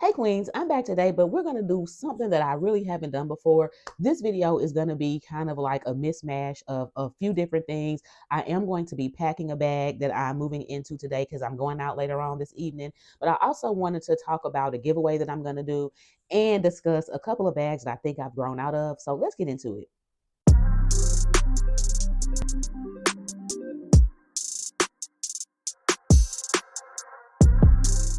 Hey Queens, I'm back today, but we're going to do something that I really haven't done before. This video is going to be kind of like a mismatch of a few different things. I am going to be packing a bag that I'm moving into today because I'm going out later on this evening. But I also wanted to talk about a giveaway that I'm going to do and discuss a couple of bags that I think I've grown out of. So let's get into it.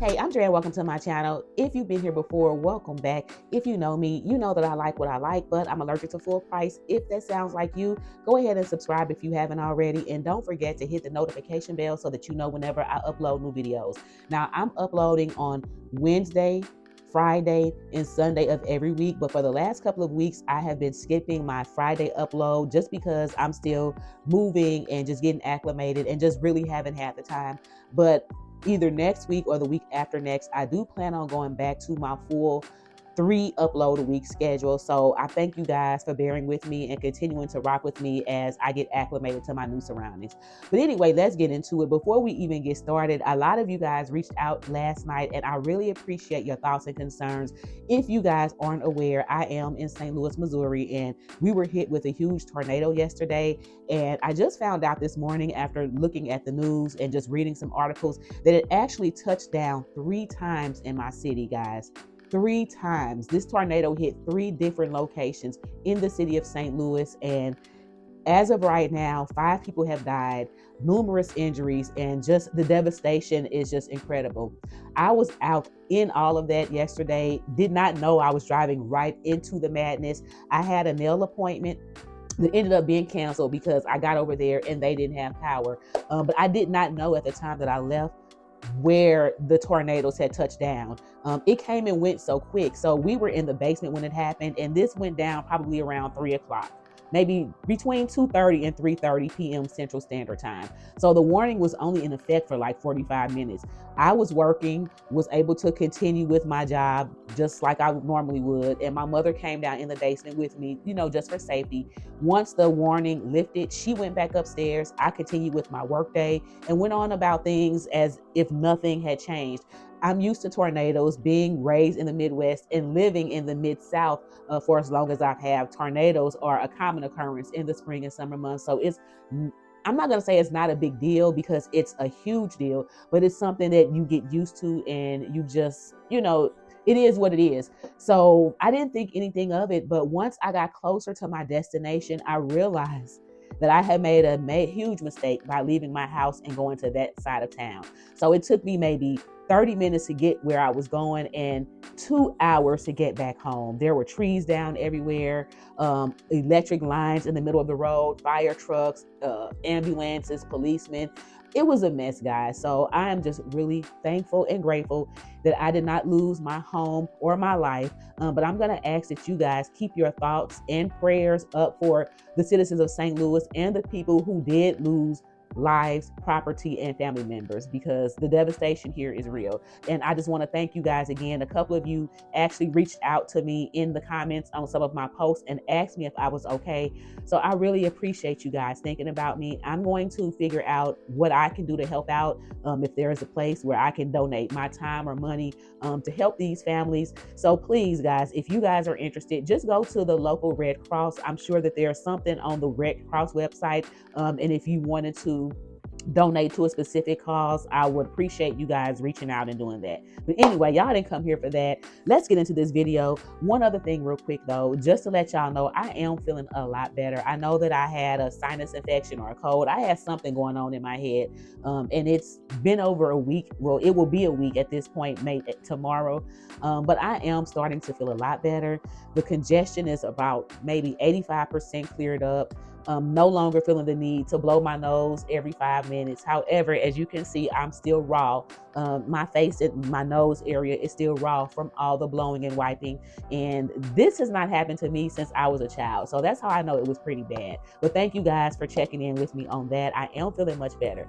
Hey, I'm Drea. Welcome to my channel. If you've been here before, welcome back. If you know me, you know that I like what I like, but I'm allergic to full price. If that sounds like you, go ahead and subscribe if you haven't already. And don't forget to hit the notification bell so that you know whenever I upload new videos. Now, I'm uploading on Wednesday, Friday, and Sunday of every week. But for the last couple of weeks, I have been skipping my Friday upload just because I'm still moving and just getting acclimated and just really haven't had the time. But either next week or the week after next, I do plan on going back to my full 3 upload a week schedule. So I thank you guys for bearing with me and continuing to rock with me as I get acclimated to my new surroundings. But anyway, let's get into it. Before we even get started, a lot of you guys reached out last night and I really appreciate your thoughts and concerns. If you guys aren't aware, I am in St. Louis, Missouri, and we were hit with a huge tornado yesterday. And I just found out this morning after looking at the news and just reading some articles that it actually touched down 3 times in my city, guys. 3 times. This tornado hit 3 different locations in the city of St. Louis. And as of right now, 5 people have died, numerous injuries, and just the devastation is just incredible. I was out in all of that yesterday, did not know I was driving right into the madness. I had a nail appointment that ended up being canceled because I got over there and they didn't have power. But I did not know at the time that I left where the tornadoes had touched down. It came and went so quick. So we were in the basement when it happened, and this went down probably around 3 o'clock. Maybe between 2:30 and 3:30 p.m. Central Standard Time. So the warning was only in effect for like 45 minutes. I was working, was able to continue with my job just like I normally would. And my mother came down in the basement with me, just for safety. Once the warning lifted, she went back upstairs. I continued with my workday and went on about things as if nothing had changed. I'm used to tornadoes, being raised in the Midwest and living in the Mid-South for as long as I've had. Tornadoes are a common occurrence in the spring and summer months. So I'm not going to say it's not a big deal because it's a huge deal, but it's something that you get used to and you just, it is what it is. So I didn't think anything of it. But once I got closer to my destination, I realized that I had made a huge mistake by leaving my house and going to that side of town. So it took me maybe 30 minutes to get where I was going and 2 hours to get back home. There were trees down everywhere, electric lines in the middle of the road, fire trucks, ambulances, policemen. It was a mess, guys. So I am just really thankful and grateful that I did not lose my home or my life. But I'm going to ask that you guys keep your thoughts and prayers up for the citizens of St. Louis and the people who did lose lives, property, and family members, because the devastation here is real. And I just want to thank you guys again. A couple of you actually reached out to me in the comments on some of my posts and asked me if I was okay. So I really appreciate you guys thinking about me. I'm going to figure out what I can do to help out. If there is a place where I can donate my time or money to help these families. So please, guys, if you guys are interested, just go to the local Red Cross. I'm sure that there's something on the Red Cross website. And if you wanted to donate to a specific cause, I would appreciate you guys reaching out and doing that. But anyway, y'all didn't come here for that. Let's get into this video. One other thing real quick though, just to let y'all know, I am feeling a lot better. I know that I had a sinus infection or a cold. I had something going on in my head, and it's been over a week. Well, it will be a week at this point, maybe tomorrow. But I am starting to feel a lot better. The congestion is about maybe 85% cleared up. No longer feeling the need to blow my nose every 5 minutes. However, as you can see, I'm still raw. My face and my nose area is still raw from all the blowing and wiping. And this has not happened to me since I was a child. So that's how I know it was pretty bad. But thank you guys for checking in with me on that. I am feeling much better.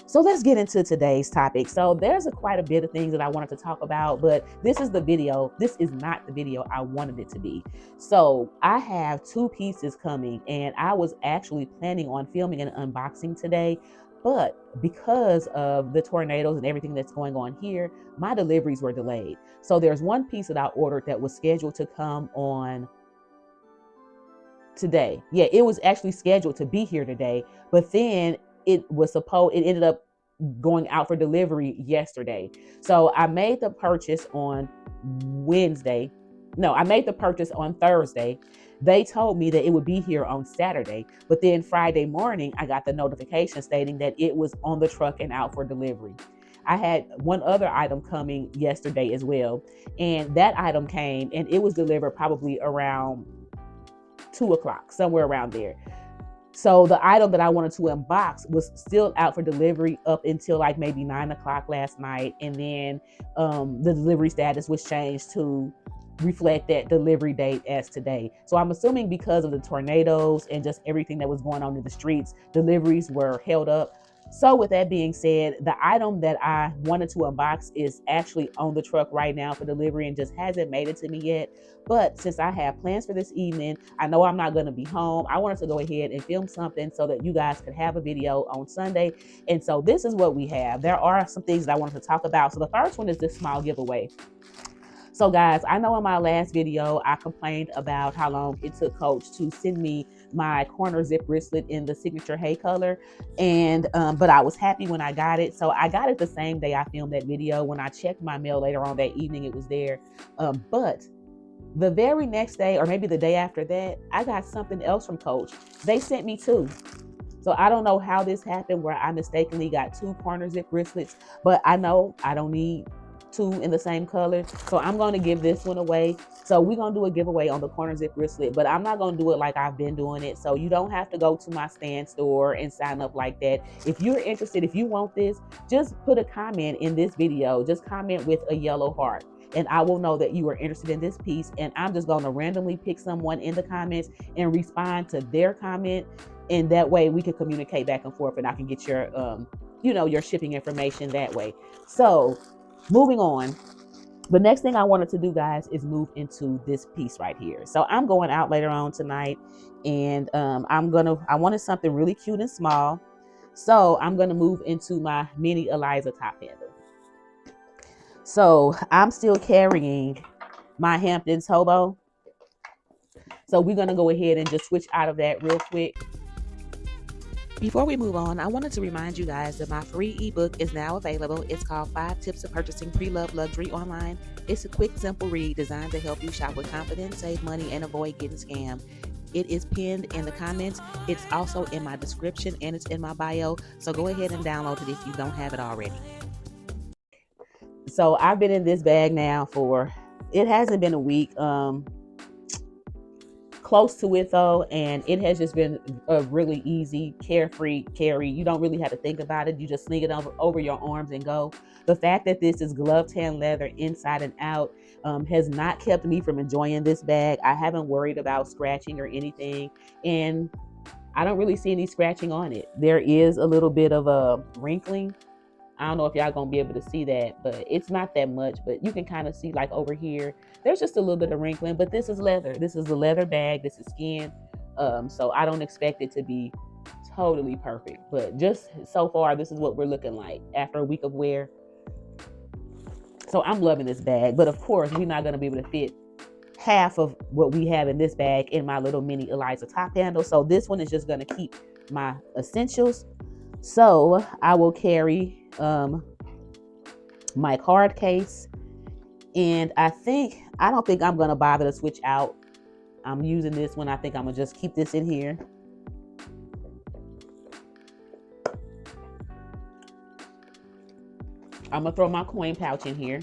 So let's get into today's topic. So there's quite a bit of things that I wanted to talk about, but this is the video. This is not the video I wanted it to be. So I have 2 pieces coming and I was actually planning on filming an unboxing today. But because of the tornadoes and everything that's going on here, my deliveries were delayed. So there's one piece that I ordered that was scheduled to come on today. Yeah, it was actually scheduled to be here today, but then it ended up going out for delivery yesterday. So I made the purchase on Wednesday. No, I made the purchase on Thursday. They told me that it would be here on Saturday, but then Friday morning, I got the notification stating that it was on the truck and out for delivery. I had one other item coming yesterday as well, and that item came and it was delivered probably around 2 o'clock, somewhere around there. So the item that I wanted to unbox was still out for delivery up until like maybe 9 o'clock last night. And then the delivery status was changed to reflect that delivery date as today. So I'm assuming because of the tornadoes and just everything that was going on in the streets, deliveries were held up. So with that being said, the item that I wanted to unbox is actually on the truck right now for delivery and just hasn't made it to me yet. But since I have plans for this evening, I know I'm not going to be home. I wanted to go ahead and film something so that you guys could have a video on Sunday. And so this is what we have. There are some things that I wanted to talk about. So the first one is this small giveaway. So guys, I know in my last video, I complained about how long it took Coach to send me my corner zip wristlet in the signature hay color. And, but I was happy when I got it. So I got it the same day I filmed that video. When I checked my mail later on that evening, it was there. But the very next day, or maybe the day after that, I got something else from Coach. They sent me two. So I don't know how this happened where I mistakenly got two corner zip wristlets, but I know I don't need two in the same color. So I'm going to give this one away. So we're going to do a giveaway on the corner zip wristlet, but I'm not going to do it like I've been doing it. So you don't have to go to my stand store and sign up like that. If you're interested, if you want this, just put a comment in this video. Just comment with a yellow heart, and I will know that you are interested in this piece. And I'm just going to randomly pick someone in the comments and respond to their comment. And that way we can communicate back and forth, and I can get your, your shipping information that way. So moving on, the next thing I wanted to do, guys, is move into this piece right here. So I'm going out later on tonight, and I wanted something really cute and small. So I'm going to move into my mini Eliza top handle. So I'm still carrying my Hamptons hobo. So we're going to go ahead and just switch out of that real quick. Before we move on, I wanted to remind you guys that my free ebook is now available. It's called 5 Tips of Purchasing Pre-Loved Luxury Online. It's a quick, simple read designed to help you shop with confidence, save money, and avoid getting scammed. It is pinned in the comments. It's also in my description, and it's in my bio. So go ahead and download it if you don't have it already. So I've been in this bag now it hasn't been a week. Close to it though, and it has just been a really easy, carefree carry. You don't really have to think about it. You just sling it over your arms and go. The fact that this is glove tan leather inside and out has not kept me from enjoying this bag. I haven't worried about scratching or anything, and I don't really see any scratching on it. There is a little bit of a wrinkling. I don't know if y'all gonna be able to see that, but it's not that much, but you can kind of see like over here, there's just a little bit of wrinkling, but this is leather. This is a leather bag. This is skin. So I don't expect it to be totally perfect, but just so far, this is what we're looking like after a week of wear. So I'm loving this bag, but of course we're not gonna be able to fit half of what we have in this bag in my little mini Eliza top handle. So this one is just gonna keep my essentials. So I will carry my card case, and I don't think I'm gonna bother to switch out. I'm using this one. I think I'm gonna just keep this in here. I'm gonna throw my coin pouch in here.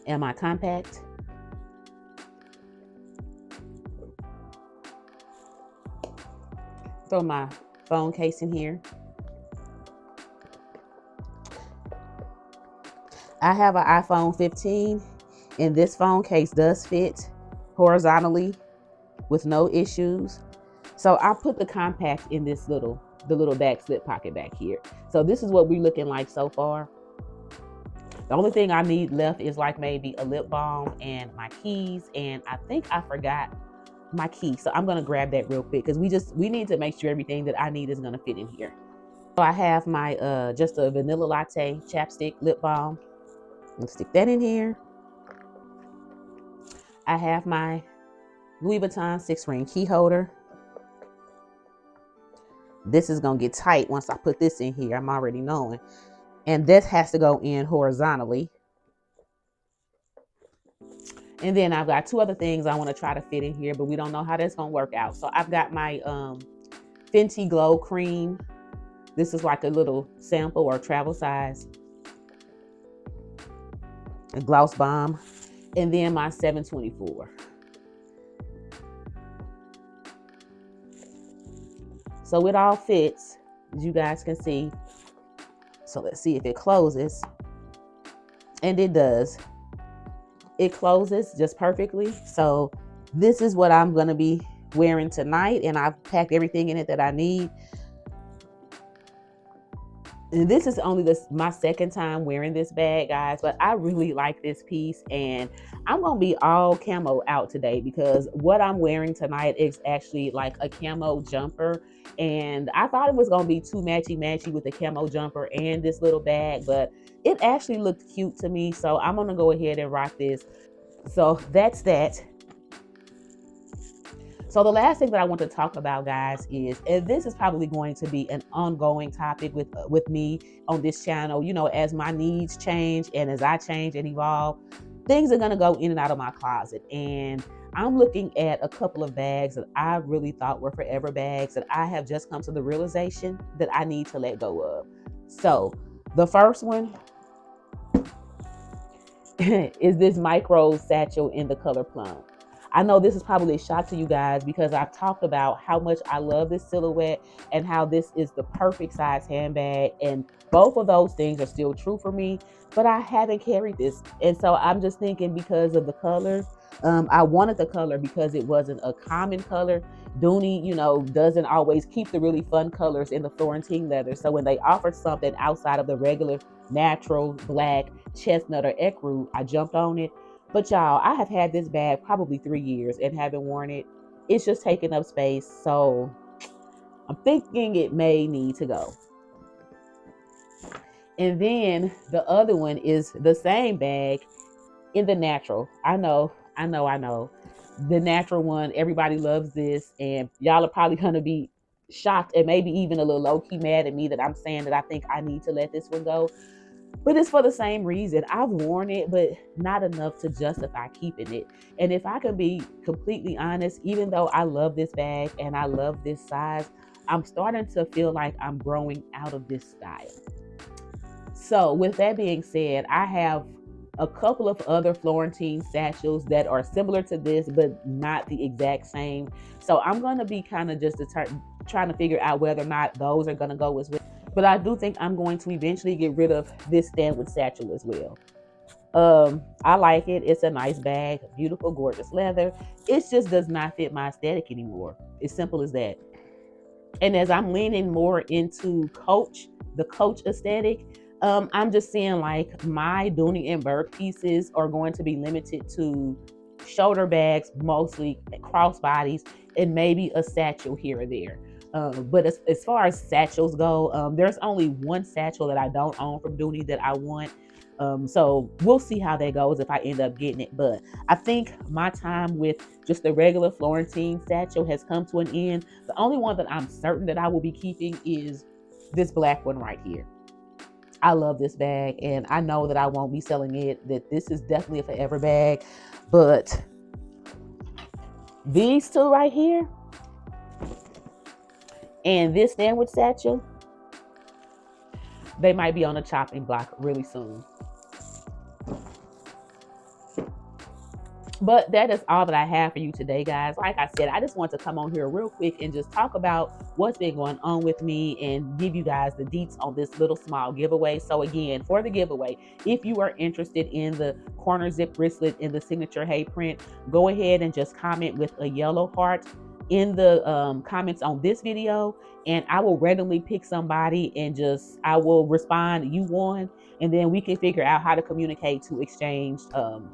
And my compact. Throw my phone case in here. I have an iPhone 15, and this phone case does fit horizontally with no issues. So I put the compact in this the little back slip pocket back here. So this is what we're looking like so far. The only thing I need left is like maybe a lip balm and my keys, and I think I forgot my key. So I'm gonna grab that real quick because we need to make sure everything that I need is gonna fit in here. So I have my just a vanilla latte chapstick lip balm. Let's stick that in here. I have my Louis Vuitton 6-ring key holder. This is gonna get tight once I put this in here. I'm already knowing. And this has to go in horizontally. And then I've got 2 other things I want to try to fit in here, but we don't know how that's gonna work out. So I've got my Fenty Glow Cream. This is like a little sample or travel size. A gloss bomb. And then my 724. So it all fits, as you guys can see. So let's see if it closes. And it does. It closes just perfectly. So this is what I'm gonna be wearing tonight, and I've packed everything in it that I need. And this is only my second time wearing this bag, guys, but I really like this piece, and I'm gonna be all camo out today because what I'm wearing tonight is actually like a camo jumper, and I thought it was gonna be too matchy with the camo jumper and this little bag, but it actually looked cute to me, so I'm gonna go ahead and rock this. So that's that. So the last thing that I want to talk about, guys, is, and this is probably going to be an ongoing topic with me on this channel, you know, as my needs change and as I change and evolve, things are going to go in and out of my closet. And I'm looking at a couple of bags that I really thought were forever bags that I have just come to the realization that I need to let go of. So the first one is this micro satchel in the color plum. I know this is probably a shock to you guys because I've talked about how much I love this silhouette and how this is the perfect size handbag. And both of those things are still true for me, but I haven't carried this. And so I'm just thinking because of the color, I wanted the color because it wasn't a common color. DUPE, you know, doesn't always keep the really fun colors in the Florentine leather. So when they offered something outside of the regular natural black chestnut or ecru, I jumped on it. But y'all, I have had this bag probably 3 years and haven't worn it. It's just taking up space. So I'm thinking it may need to go. And then the other one is the same bag in the natural. I know. The natural one, everybody loves this. And y'all are probably going to be shocked and maybe even a little low-key mad at me that I'm saying that I think I need to let this one go. But it's for the same reason. I've worn it, but not enough to justify keeping it. And if I can be completely honest, even though I love this bag and I love this size, I'm starting to feel like I'm growing out of this style. So with that being said, I have a couple of other Florentine satchels that are similar to this, but not the exact same. So I'm going to be kind of just trying to figure out whether or not those are going to go as well. But I do think I'm going to eventually get rid of this Stanwood satchel as well. I like it. It's a nice bag, beautiful, gorgeous leather. It just does not fit my aesthetic anymore. It's simple as that. And as I'm leaning more into the Coach aesthetic, I'm just seeing like my Dooney and Burke pieces are going to be limited to shoulder bags, mostly crossbodies, and maybe a satchel here or there. But as far as satchels go, there's only one satchel that I don't own from Dooney that I want. So we'll see how that goes if I end up getting it. But I think my time with just the regular Florentine satchel has come to an end. The only one that I'm certain that I will be keeping is this black one right here. I love this bag, and I know that I won't be selling it, that this is definitely a forever bag. But these two right here, and this Stanwood satchel, they might be on the chopping block really soon. But that is all that I have for you today, guys. Like I said, I just want to come on here real quick and just talk about what's been going on with me and give you guys the deets on this little small giveaway. So again, for the giveaway, if you are interested in the corner zip wristlet in the signature hay print, go ahead and just comment with a yellow heart in the comments on this video, and I will randomly pick somebody and I will respond, you won, and then we can figure out how to communicate to exchange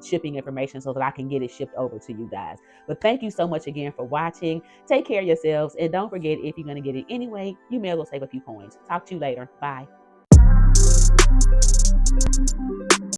shipping information so that I can get it shipped over to you guys. But thank you so much again for watching. Take care of yourselves, and don't forget, if you're going to get it anyway, you may as well save a few coins. Talk to you later. Bye.